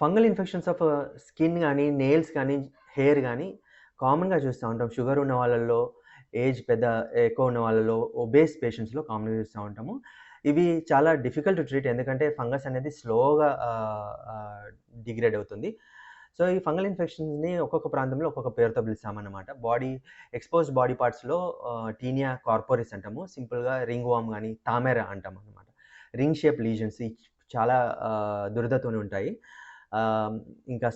Fungal infections of skin గానీ, nails గానీ, hair గానీ కామన్‌గా చూస్తా ఉంటాం. షుగర్ ఉన్న వాళ్ళల్లో, ఏజ్ ఎక్కువ ఉన్న వాళ్ళలో, ఒబేస్ పేషెంట్స్‌లో కామన్‌గా చూస్తా ఉంటాము. ఇవి చాలా డిఫికల్ట్ టు ట్రీట్ ఎందుకంటే ఫంగస్ అనేది స్లోగా డిగ్రేడ్ అవుతుంది. సో, ఈ ఫంగల్ ఇన్ఫెక్షన్స్‌ని ఒక్కొక్క ప్రాంతంలో ఒక్కొక్క పేరుతో పిలుస్తామన్నమాట. ఎక్స్‌పోజ్డ్ బాడీ పార్ట్స్‌లో టీనియా కార్పోరిస్ అంటాము. సింపుల్‌గా రింగ్ వార్మ్ గానీ, తామెర అంటామన్నమాట. రింగ్ షేప్ లీజన్స్ చాలా దురదతోని ఉంటాయి. ఆహ్, ఇంకా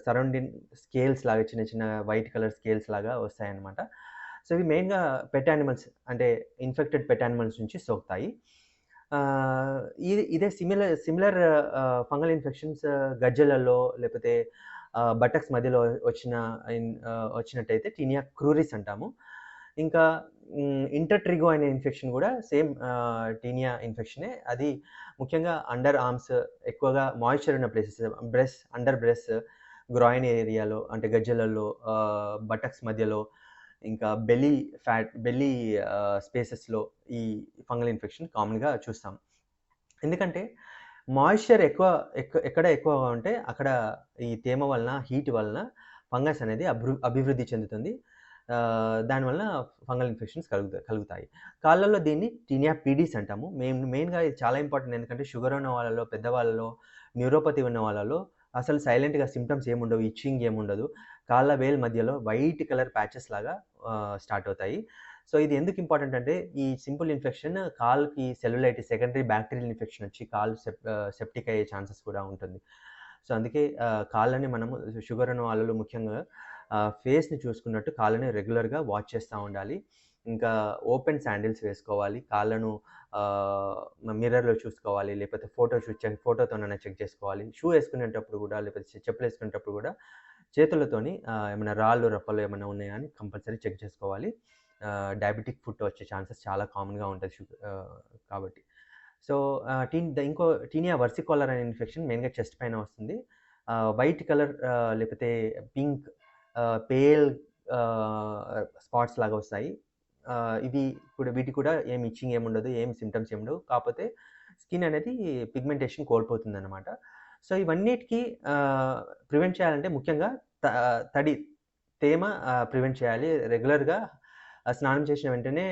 సరౌండింగ్ స్కేల్స్ లాగా చిన్న చిన్న వైట్ కలర్ స్కేల్స్ లాగా వస్తాయన్నమాట. సో, ఇవి మెయిన్‌గా పెట్ యానిమల్స్ అంటే ఇన్ఫెక్టెడ్ పెట్ యానిమల్స్ నుంచి సోకుతాయి. ఆహ్, ఇదే సిమిలర్ ఫంగల్ ఇన్ఫెక్షన్స్ గజ్జెలలో లేకపోతే బటక్స్ మధ్యలో వచ్చినట్టయితే టీనియా క్రూరిస్ అంటాము. ఇంకా ఇంటర్‌ట్రిగో అనే ఇన్ఫెక్షన్ గూడా సేమ్ టీనియా ఇన్ఫెక్షనే. అది ముఖ్యంగా అండర్ ఆర్మ్స్ ఎక్కువగా మాయిశ్చర్ ఉన్న ప్లేసెస్ అండర్ బ్రెస్ట్, గ్రాయిన్ ఏరియాలో అంటే గజ్జెలలో, బటక్స్ మధ్యలో, ఇంకా బెల్లీ స్పేసెస్‌లో ఈ ఫంగల్ ఇన్ఫెక్షన్ కామన్‌గా చూస్తాం. ఎందుకంటే మాయిశ్చర్ ఎక్కడ ఎక్కువగా ఉంటే అక్కడ ఈ తేమ వలన, హీట్ వలన ఫంగస్ అనేది అభివృద్ధి చెందుతుంది. దానివలన ఫంగల్ ఇన్ఫెక్షన్స్ కలుగుతాయి. కాళ్ళలో దీన్ని టీనియా పీడీస్ అంటాము. మెయిన్‌గా ఇది చాలా ఇంపార్టెంట్ ఎందుకంటే షుగర్ ఉన్న వాళ్ళలో, పెద్దవాళ్ళలో, న్యూరోపతి ఉన్న వాళ్ళలో అసలు సైలెంట్‌గా సింప్టమ్స్ ఏముండవు. ఇచ్చింగ్ ఏముండదు. కాళ్ళ వేలు మధ్యలో వైట్ కలర్ ప్యాచెస్ లాగా స్టార్ట్ అవుతాయి. సో, ఇది ఎందుకు ఇంపార్టెంట్ అంటే ఈ సింపుల్ ఇన్ఫెక్షన్ కాలుకి సెల్యులైటిస్ సెకండరీ బ్యాక్టీరియల్ ఇన్ఫెక్షన్ వచ్చి కాలు సెప్టిక్ అయ్యే ఛాన్సెస్ కూడా ఉంటుంది. సో, అందుకే కాళ్ళని మనము షుగర్ ఉన్న వాళ్ళలో ముఖ్యంగా ఫేస్‌ని చూసుకున్నట్టు కాళ్ళని రెగ్యులర్‌గా వాష్ చేస్తా ఉండాలి. ఇంకా ఓపెన్ శాండిల్స్ వేసుకోవాలి. కాళ్ళను మిర్రర్‌లో చూసుకోవాలి. లేకపోతే ఫోటోతోనైనా చెక్ చేసుకోవాలి. షూ ఏసుకునేటప్పుడు గూడా లేకపోతే చెప్పులేసుకునేటప్పుడు గూడా చేతులతోని ఏమైనా రాళ్ళు, రప్పలు ఏమన్నా ఉన్నాయా అని కంపల్సరీ చెక్ చేసుకోవాలి. డయాబెటిక్ ఫుట్ వచ్చే ఛాన్సెస్ చాలా కామన్‌గా ఉంటది కాబట్టి. సో, ఇంకో టీనియా వర్సికోలర్ అనే ఇన్ఫెక్షన్ మెయిన్‌గా చెస్ట్ పైన వస్తుంది. వైట్ కలర్ లేకపోతే పింక్ పేల్ స్పాట్స్ లాగా వస్తాయి. వీటికి కూడా ఏమి ఇచ్చింగ్ ఏముండదు. ఏం సింప్టమ్స్ ఏముండవు. కాపోతే స్కిన్ అనేది పిగ్మెంటేషన్ కోల్పోతుందనమాట. సో, ఇవన్నిటికి ఆహ్, ప్రివెంట్ చేయాలంటే ముఖ్యంగా త తడి, తేమ ప్రివెంట్ చేయాలి. రెగ్యులర్‌గా స్నానం చేసిన వెంటనే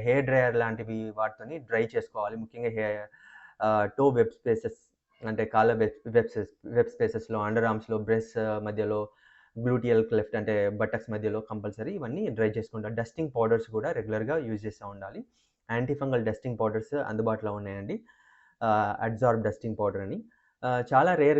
హెయిర్ డ్రైయర్ లాంటివి వాటితోని డ్రై చేసుకోవాలి. ముఖ్యంగా టో వెబ్ స్పేసెస్ అంటే కాళ్ళ వెబ్ స్పేసెస్‌లో, అండర్ ఆర్మ్స్‌లో, బ్రెస్ట్ మధ్యలో, గ్లూటియల్ క్లెఫ్ట్ అంటే బటక్స్ మధ్యలో కంపల్సరీ ఇవన్నీ డ్రై చేసుకుంటాం. డస్టింగ్ పౌడర్స్ కూడా రెగ్యులర్‌గా యూజ్ చేస్తా ఉండాలి. యాంటీ ఫంగల్ డస్టింగ్ పౌడర్స్ అందుబాటులో ఉన్నాయండి. అడ్జార్బ్ డస్టింగ్ పౌడర్ అని. చాలా రేర్